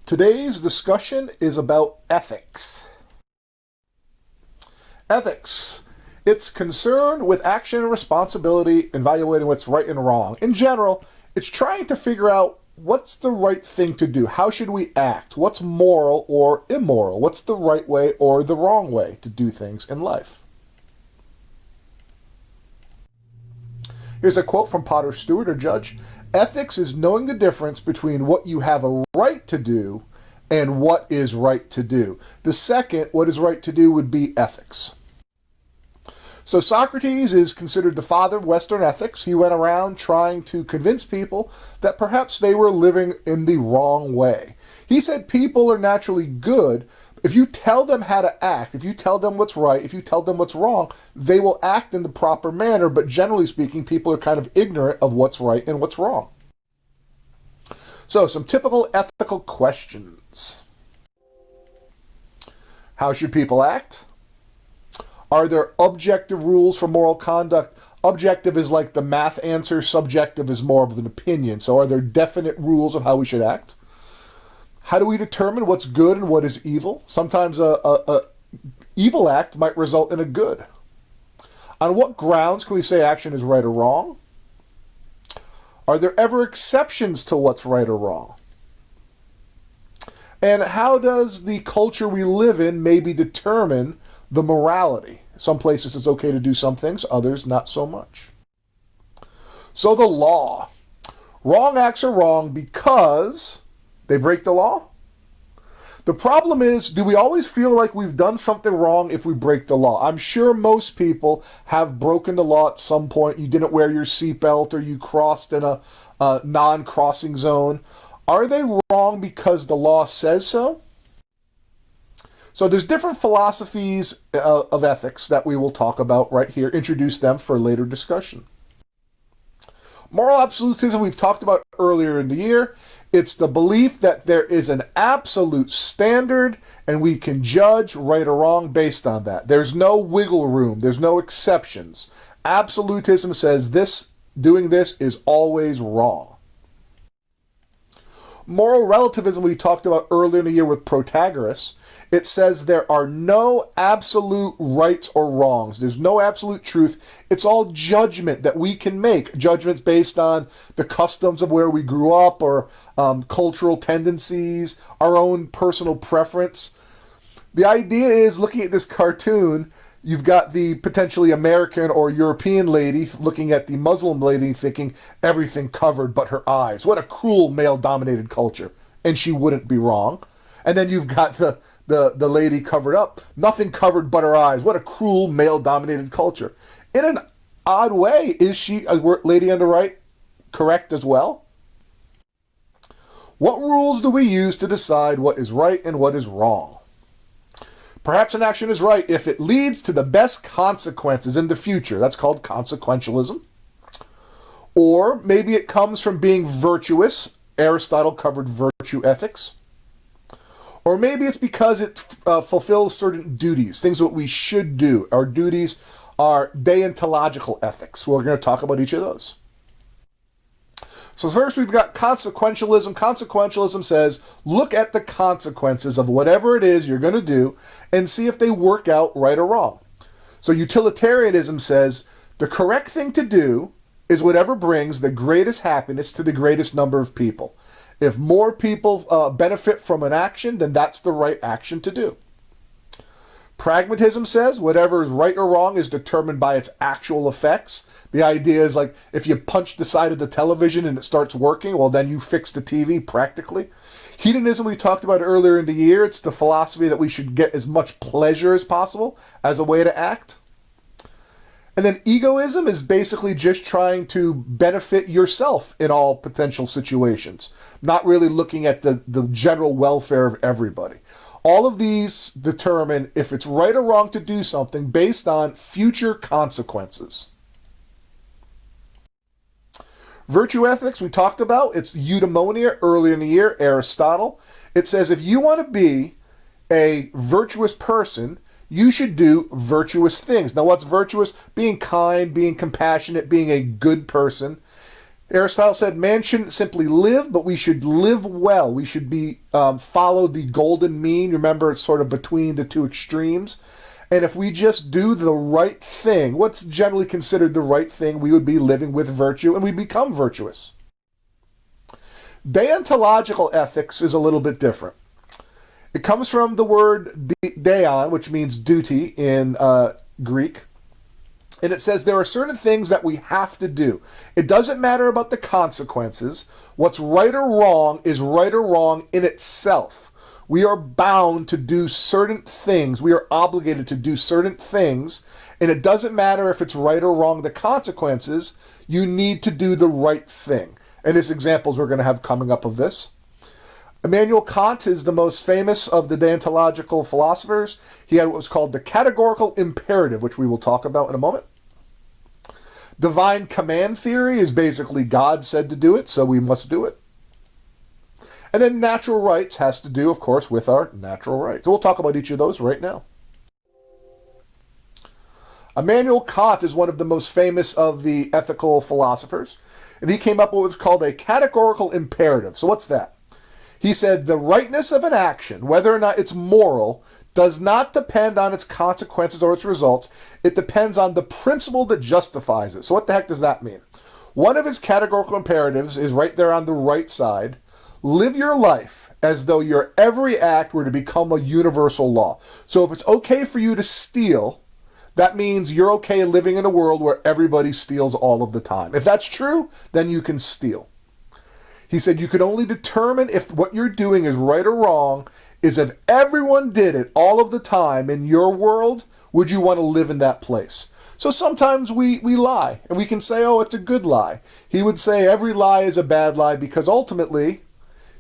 Today's discussion is about ethics. Ethics. It's concerned with action and responsibility, evaluating what's right and wrong. In general, it's trying to figure out what's the right thing to do. How should we act? What's moral or immoral? What's the right way or the wrong way to do things in life? Here's a quote from Potter Stewart, a judge. Ethics is knowing the difference between what you have a right to do and what is right to do. The second, what is right to do, would be ethics. So Socrates is considered the father of Western ethics. He went around trying to convince people that perhaps they were living in the wrong way. He said people are naturally good. If you tell them how to act, if you tell them what's right, if you tell them what's wrong, they will act in the proper manner, but generally speaking, people are kind of ignorant of what's right and what's wrong. So, some typical ethical questions. How should people act? Are there objective rules for moral conduct? Objective is like the math answer, subjective is more of an opinion. So are there definite rules of how we should act? How do we determine what's good and what is evil? Sometimes a evil act might result in a good. On what grounds can we say action is right or wrong? Are there ever exceptions to what's right or wrong? And how does the culture we live in maybe determine the morality? Some places it's okay to do some things, others not so much. So the law. Wrong acts are wrong because they break the law? The problem is, do we always feel like we've done something wrong if we break the law? I'm sure most people have broken the law at some point. You didn't wear your seatbelt or you crossed in a non-crossing zone. Are they wrong because the law says so? So there's different philosophies of ethics that we will talk about right here, introduce them for later discussion. Moral absolutism we've talked about earlier in the year. It's the belief that there is an absolute standard and we can judge right or wrong based on that. There's no wiggle room. There's no exceptions. Absolutism says doing this is always wrong. Moral relativism we talked about earlier in the year with Protagoras. It says there are no absolute rights or wrongs. There's no absolute truth. It's all judgment that we can make. Judgments based on the customs of where we grew up or cultural tendencies, our own personal preference. The idea is, looking at this cartoon, you've got the potentially American or European lady looking at the Muslim lady thinking everything covered but her eyes. What a cruel male-dominated culture. And she wouldn't be wrong. And then you've got the lady covered up. Nothing covered but her eyes. What a cruel male-dominated culture. In an odd way, is she, a lady on the right, correct as well? What rules do we use to decide what is right and what is wrong? Perhaps an action is right if it leads to the best consequences in the future. That's called consequentialism. Or maybe it comes from being virtuous. Aristotle covered virtue ethics. Or maybe it's because it fulfills certain duties, things that we should do. Our duties are deontological ethics. We're going to talk about each of those. So first we've got consequentialism. Consequentialism says, look at the consequences of whatever it is you're going to do and see if they work out right or wrong. So utilitarianism says, the correct thing to do is whatever brings the greatest happiness to the greatest number of people. If more people benefit from an action, then that's the right action to do. Pragmatism says whatever is right or wrong is determined by its actual effects. The idea is like if you punch the side of the television and it starts working, well, then you fix the TV practically. Hedonism we talked about earlier in the year. It's the philosophy that we should get as much pleasure as possible as a way to act. And then egoism is basically just trying to benefit yourself in all potential situations, not really looking at the general welfare of everybody. All of these determine if it's right or wrong to do something based on future consequences. Virtue ethics we talked about. It's eudaimonia earlier in the year, Aristotle. It says if you want to be a virtuous person, you should do virtuous things. Now, what's virtuous? Being kind, being compassionate, being a good person. Aristotle said man shouldn't simply live, but we should live well. We should be follow the golden mean. Remember, it's sort of between the two extremes. And if we just do the right thing, what's generally considered the right thing, we would be living with virtue and we become virtuous. Deontological ethics is a little bit different. It comes from the word deon, which means duty in Greek. And it says there are certain things that we have to do. It doesn't matter about the consequences. What's right or wrong is right or wrong in itself. We are bound to do certain things. We are obligated to do certain things. And it doesn't matter if it's right or wrong, the consequences. You need to do the right thing. And there's examples we're going to have coming up of this. Immanuel Kant is the most famous of the deontological philosophers. He had what was called the categorical imperative, which we will talk about in a moment. Divine command theory is basically God said to do it, so we must do it. And then natural rights has to do, of course, with our natural rights. So we'll talk about each of those right now. Immanuel Kant is one of the most famous of the ethical philosophers, and he came up with what's called a categorical imperative. So what's that? He said the rightness of an action, whether or not it's moral, does not depend on its consequences or its results. It depends on the principle that justifies it. So what the heck does that mean? One of his categorical imperatives is right there on the right side. Live your life as though your every act were to become a universal law. So if it's okay for you to steal, that means you're okay living in a world where everybody steals all of the time. If that's true, then you can steal. He said you can only determine if what you're doing is right or wrong is if everyone did it all of the time in your world, would you want to live in that place? So sometimes we lie, and we can say, oh, it's a good lie. He would say every lie is a bad lie because ultimately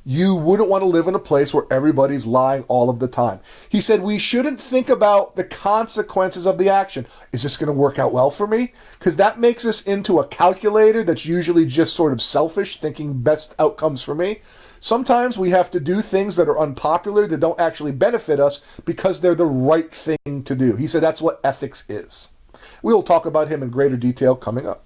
you wouldn't want to live in a place where everybody's lying all of the time. He said we shouldn't think about the consequences of the action. Is this going to work out well for me? Because that makes us into a calculator that's usually just sort of selfish, thinking best outcomes for me. Sometimes we have to do things that are unpopular, that don't actually benefit us because they're the right thing to do. He said that's what ethics is. We will talk about him in greater detail coming up.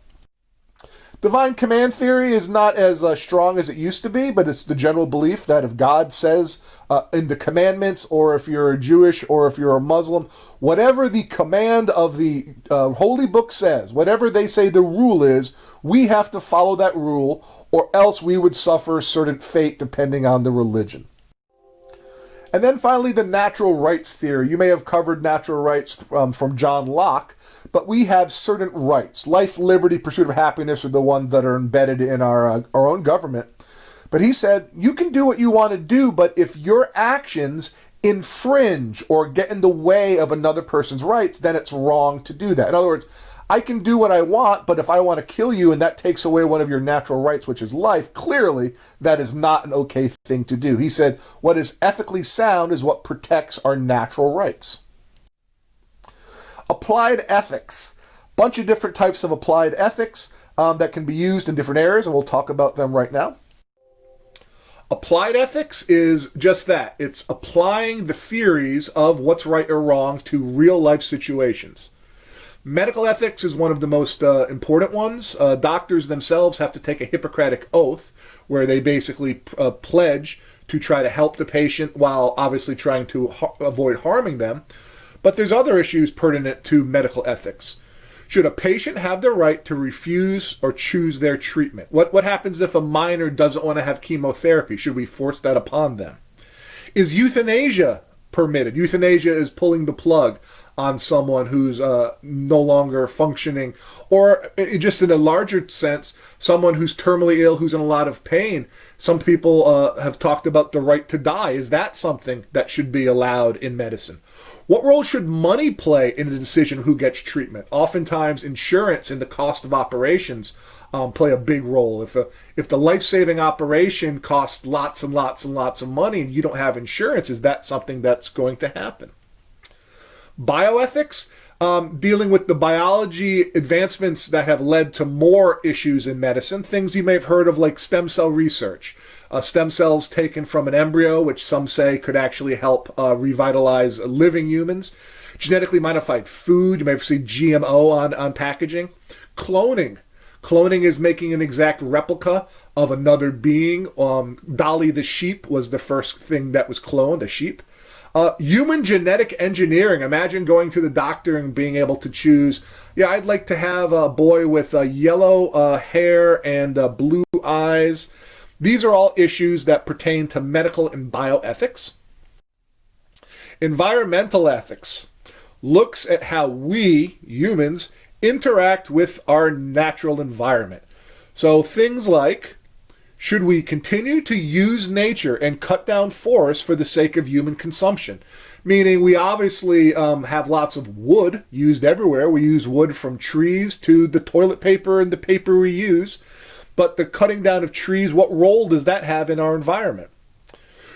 Divine command theory is not as strong as it used to be, but it's the general belief that if God says in the commandments, or if you're Jewish, or if you're a Muslim, whatever the command of the Holy Book says, whatever they say the rule is, we have to follow that rule, or else we would suffer a certain fate depending on the religion. And then finally, the natural rights theory. You may have covered natural rights from John Locke, but we have certain rights. Life, liberty, pursuit of happiness are the ones that are embedded in our own government. But he said, you can do what you want to do, but if your actions infringe or get in the way of another person's rights, then it's wrong to do that. In other words, I can do what I want, but if I want to kill you and that takes away one of your natural rights, which is life, clearly that is not an okay thing to do. He said, what is ethically sound is what protects our natural rights. Applied ethics. Bunch of different types of applied ethics that can be used in different areas, and we'll talk about them right now. Applied ethics is just that. It's applying the theories of what's right or wrong to real life situations. Medical ethics is one of the most important ones. Doctors themselves have to take a Hippocratic oath where they basically pledge to try to help the patient while obviously trying to avoid harming them. But there's other issues pertinent to medical ethics. Should a patient have the right to refuse or choose their treatment? What happens if a minor doesn't want to have chemotherapy? Should we force that upon them? Is euthanasia permitted? Euthanasia is pulling the plug on someone who's no longer functioning, or just in a larger sense, someone who's terminally ill, who's in a lot of pain. Some people have talked about the right to die. Is that something that should be allowed in medicine? What role should money play in the decision who gets treatment? Oftentimes, insurance and the cost of operations play a big role. If the life-saving operation costs lots and lots and lots of money and you don't have insurance, is that something that's going to happen? Bioethics, dealing with the biology advancements that have led to more issues in medicine, things you may have heard of like stem cell research. Stem cells taken from an embryo, which some say could actually help revitalize living humans. Genetically modified food, you may have seen GMO on packaging. Cloning. Cloning is making an exact replica of another being. Dolly the sheep was the first thing that was cloned, a sheep. Human genetic engineering. Imagine going to the doctor and being able to choose, yeah, I'd like to have a boy with yellow hair and blue eyes. These are all issues that pertain to medical and bioethics. Environmental ethics looks at how we, humans, interact with our natural environment. So things like, should we continue to use nature and cut down forests for the sake of human consumption? Meaning we obviously have lots of wood used everywhere. We use wood from trees to the toilet paper and the paper we use. But the cutting down of trees, what role does that have in our environment?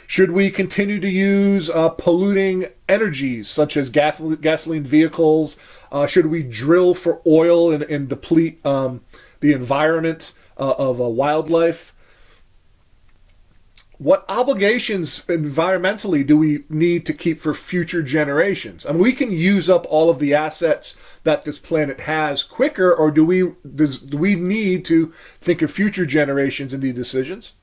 Should we continue to use polluting energies such as gasoline vehicles? Should we drill for oil and deplete the environment of wildlife? What obligations environmentally do we need to keep for future generations? I mean, we can use up all of the assets that this planet has quicker, or do we need to think of future generations in these decisions?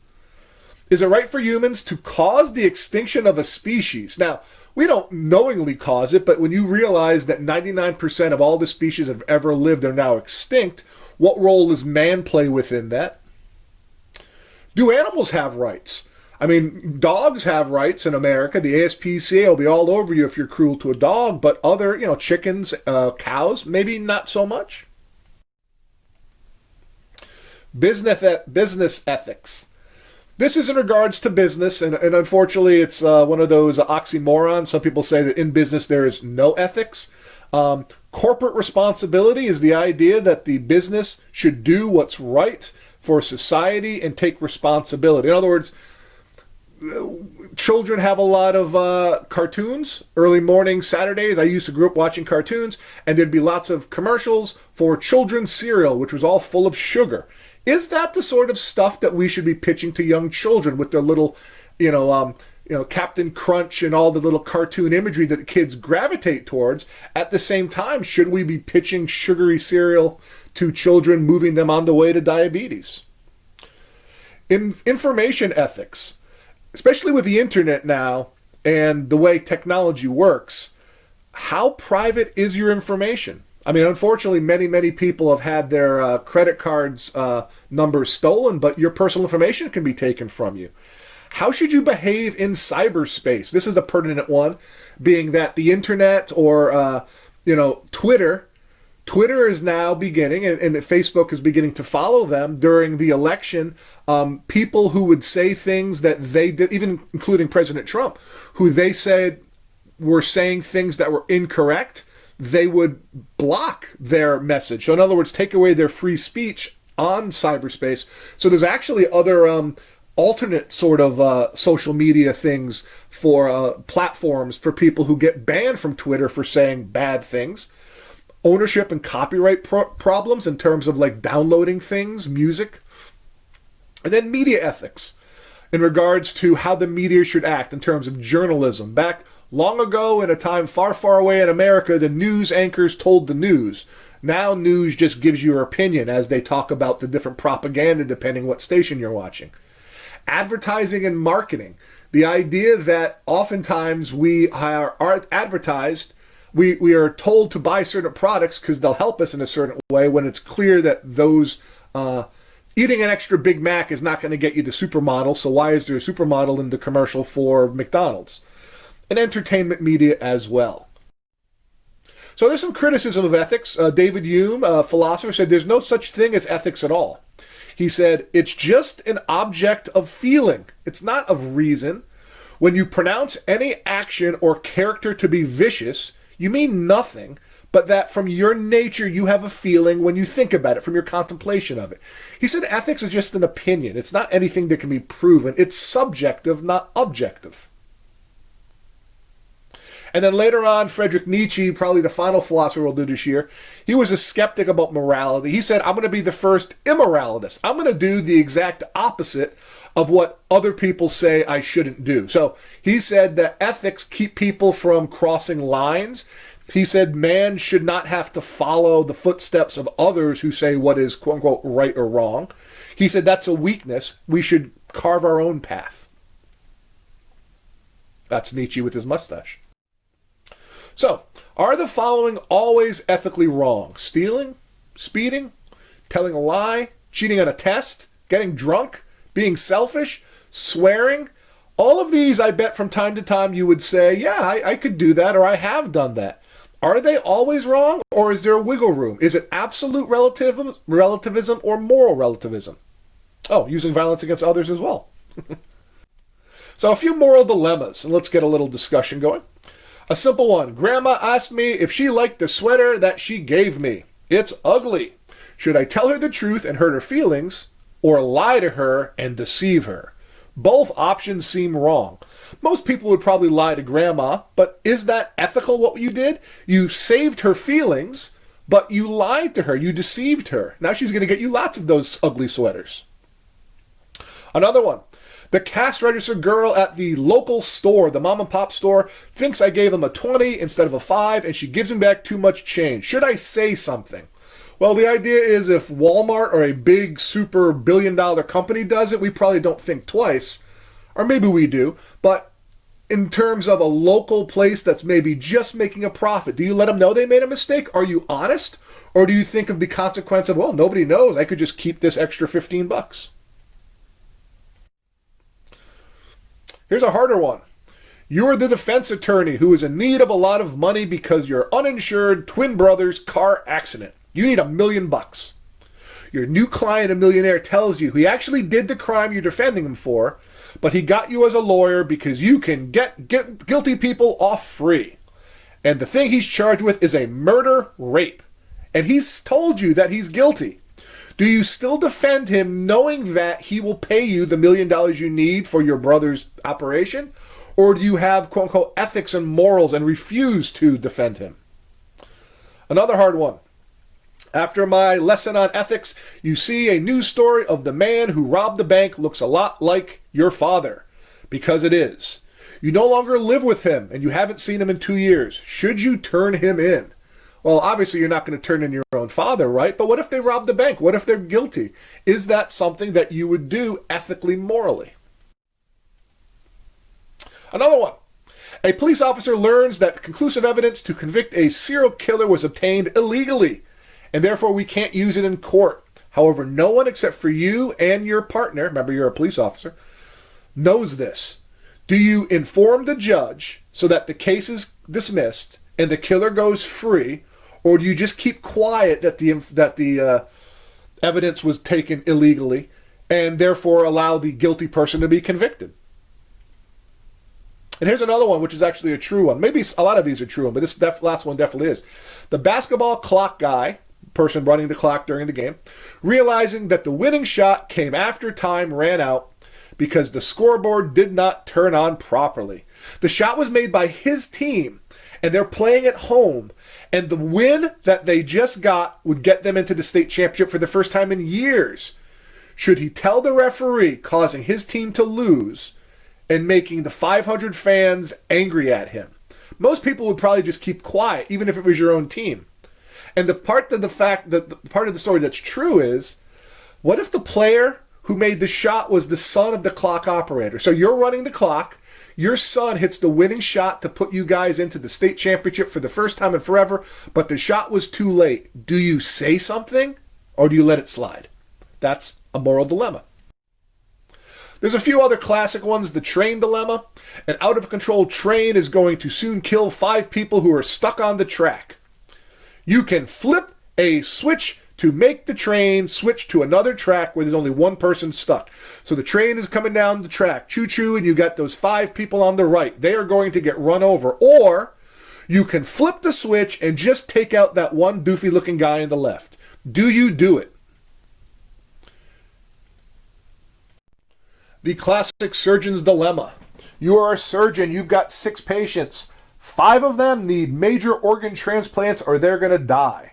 Is it right for humans to cause the extinction of a species? Now, we don't knowingly cause it, but when you realize that 99% of all the species that have ever lived are now extinct, what role does man play within that? Do animals have rights? I mean, dogs have rights in America. The ASPCA will be all over you if you're cruel to a dog, but other, chickens, cows, maybe not so much. Business ethics. This is in regards to business, and unfortunately it's one of those oxymorons. Some people say that in business there is no ethics. Corporate responsibility is the idea that the business should do what's right for society and take responsibility. In other words, children have a lot of cartoons. Early morning Saturdays, I used to grow up watching cartoons, and there'd be lots of commercials for children's cereal, which was all full of sugar. Is that the sort of stuff that we should be pitching to young children with their little, Captain Crunch and all the little cartoon imagery that the kids gravitate towards? At the same time, should we be pitching sugary cereal to children, moving them on the way to diabetes? In information ethics, especially with the internet now and the way technology works, how private is your information? I mean, unfortunately, many people have had their credit cards numbers stolen, but your personal information can be taken from you. How should you behave in cyberspace? This is a pertinent one, being that the internet or, Twitter is now beginning, and Facebook is beginning to follow them during the election. People who would say things that they did, even including President Trump, who they said were saying things that were incorrect, they would block their message. So in other words, take away their free speech on cyberspace. So there's actually other alternate sort of social media things for platforms for people who get banned from Twitter for saying bad things. Ownership and copyright problems in terms of like downloading things, music. And then media ethics in regards to how the media should act in terms of journalism. Back long ago, in a time far, far away in America, the news anchors told the news. Now news just gives you your opinion as they talk about the different propaganda depending what station you're watching. Advertising and marketing. The idea that oftentimes we are advertised, we are told to buy certain products because they'll help us in a certain way when it's clear that those eating an extra Big Mac is not going to get you the supermodel, so why is there a supermodel in the commercial for McDonald's? And entertainment media as well. So there's some criticism of ethics. David Hume, a philosopher, said there's no such thing as ethics at all. He said, it's just an object of feeling. It's not of reason. When you pronounce any action or character to be vicious, you mean nothing, but that from your nature you have a feeling when you think about it, from your contemplation of it. He said ethics is just an opinion. It's not anything that can be proven. It's subjective, not objective. And then later on, Friedrich Nietzsche, probably the final philosopher we'll do this year, he was a skeptic about morality. He said, I'm going to be the first immoralitist. I'm going to do the exact opposite of what other people say I shouldn't do. So he said that ethics keep people from crossing lines. He said man should not have to follow the footsteps of others who say what is quote-unquote right or wrong. He said that's a weakness. We should carve our own path. That's Nietzsche with his mustache. So, are the following always ethically wrong? Stealing? Speeding? Telling a lie? Cheating on a test? Getting drunk? Being selfish? Swearing? All of these, I bet from time to time you would say, yeah, I could do that, or I have done that. Are they always wrong, or is there a wiggle room? Is it absolute relativism or moral relativism? Oh, using violence against others as well. So a few moral dilemmas, and let's get a little discussion going. A simple one. Grandma asked me if she liked the sweater that she gave me. It's ugly. Should I tell her the truth and hurt her feelings, or lie to her and deceive her? Both options seem wrong. Most people would probably lie to grandma, but is that ethical what you did? You saved her feelings, but you lied to her. You deceived her. Now she's going to get you lots of those ugly sweaters. Another one. The cash register girl at the local store, the mom and pop store, thinks I gave him a 20 instead of a 5, and she gives him back too much change. Should I say something? Well, the idea is if Walmart or a big super billion-dollar company does it, we probably don't think twice. Or maybe we do. But in terms of a local place that's maybe just making a profit, do you let them know they made a mistake? Are you honest? Or do you think of the consequence of, well, nobody knows. I could just keep this extra $15. Here's a harder one. You're the defense attorney who is in need of a lot of money because your uninsured twin brother's car accident. You need $1 million. Your new client, a millionaire, tells you he actually did the crime you're defending him for, but he got you as a lawyer because you can get guilty people off free. And the thing he's charged with is a murder rape. And he's told you that he's guilty. Do you still defend him knowing that he will pay you the $1 million you need for your brother's operation? Or do you have, quote unquote, ethics and morals and refuse to defend him? Another hard one. After my lesson on ethics, you see a news story of the man who robbed the bank looks a lot like your father. Because it is. You no longer live with him and you haven't seen him in 2 years. Should you turn him in? Well, obviously you're not going to turn in your own father, right? But what if they robbed the bank? What if they're guilty? Is that something that you would do ethically, morally? Another one. A police officer learns that conclusive evidence to convict a serial killer was obtained illegally, and therefore we can't use it in court. However, no one except for you and your partner, remember you're a police officer, knows this. Do you inform the judge so that the case is dismissed and the killer goes free, or do you just keep quiet that the evidence was taken illegally and therefore allow the guilty person to be convicted? And here's another one, which is actually a true one. Maybe a lot of these are true, but this last one definitely is. The basketball clock guy, person running the clock during the game, realizing that the winning shot came after time ran out because the scoreboard did not turn on properly. The shot was made by his team, and they're playing at home, and the win that they just got would get them into the state championship for the first time in years. Should he tell the referee, causing his team to lose and making the 500 fans angry at him? Most people would probably just keep quiet, even if it was your own team. And the part of the story that's true is, what if the player who made the shot was the son of the clock operator? So you're running the clock. Your son hits the winning shot to put you guys into the state championship for the first time in forever, but the shot was too late. Do you say something, or do you let it slide? That's a moral dilemma. There's a few other classic ones. The train dilemma. An out-of-control train is going to soon kill 5 people who are stuck on the track. You can flip a switch to make the train switch to another track where there's only one person stuck. So the train is coming down the track, choo-choo, and you got those 5 people on the right. They are going to get run over. Or you can flip the switch and just take out that one doofy-looking guy on the left. Do you do it? The classic surgeon's dilemma. You are a surgeon. You've got 6 patients. 5 of them need major organ transplants or they're going to die.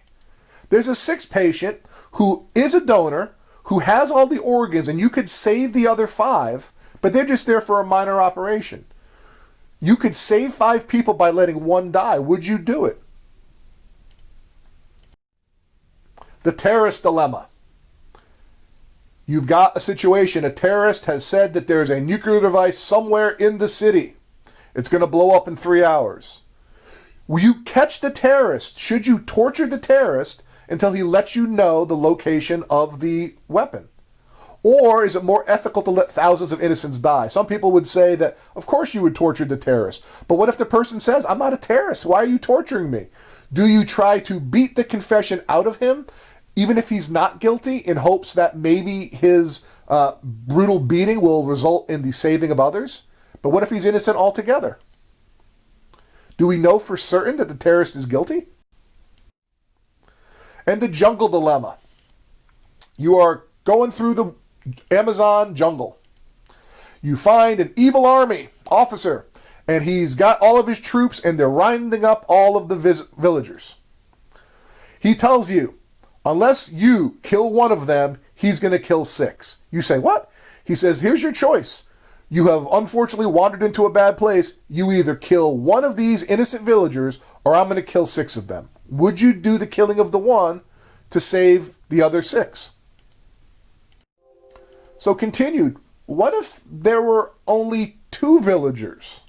There's a 6th patient who is a donor, who has all the organs, and you could save the other 5, but they're just there for a minor operation. You could save 5 people by letting one die. Would you do it? The terrorist dilemma. You've got a situation. A terrorist has said that there's a nuclear device somewhere in the city. It's going to blow up in 3 hours. Will you catch the terrorist? Should you torture the terrorist until he lets you know the location of the weapon? Or is it more ethical to let thousands of innocents die? Some people would say that, of course you would torture the terrorist. But what if the person says, I'm not a terrorist. Why are you torturing me? Do you try to beat the confession out of him, even if he's not guilty, in hopes that maybe his brutal beating will result in the saving of others? But what if he's innocent altogether? Do we know for certain that the terrorist is guilty? And the jungle dilemma. You are going through the Amazon jungle. You find an evil army officer, and he's got all of his troops, and they're rounding up all of the villagers. He tells you, unless you kill one of them, he's going to kill 6. You say, what? He says, here's your choice. You have unfortunately wandered into a bad place. You either kill one of these innocent villagers, or I'm going to kill 6 of them. Would you do the killing of the one to save the other 6? So continued, what if there were only 2 villagers?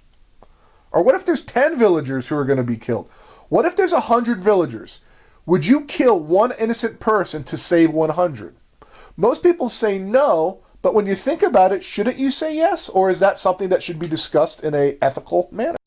Or what if there's 10 villagers who are going to be killed? What if there's 100 villagers? Would you kill one innocent person to save 100? Most people say no, but when you think about it, shouldn't you say yes? Or is that something that should be discussed in an ethical manner?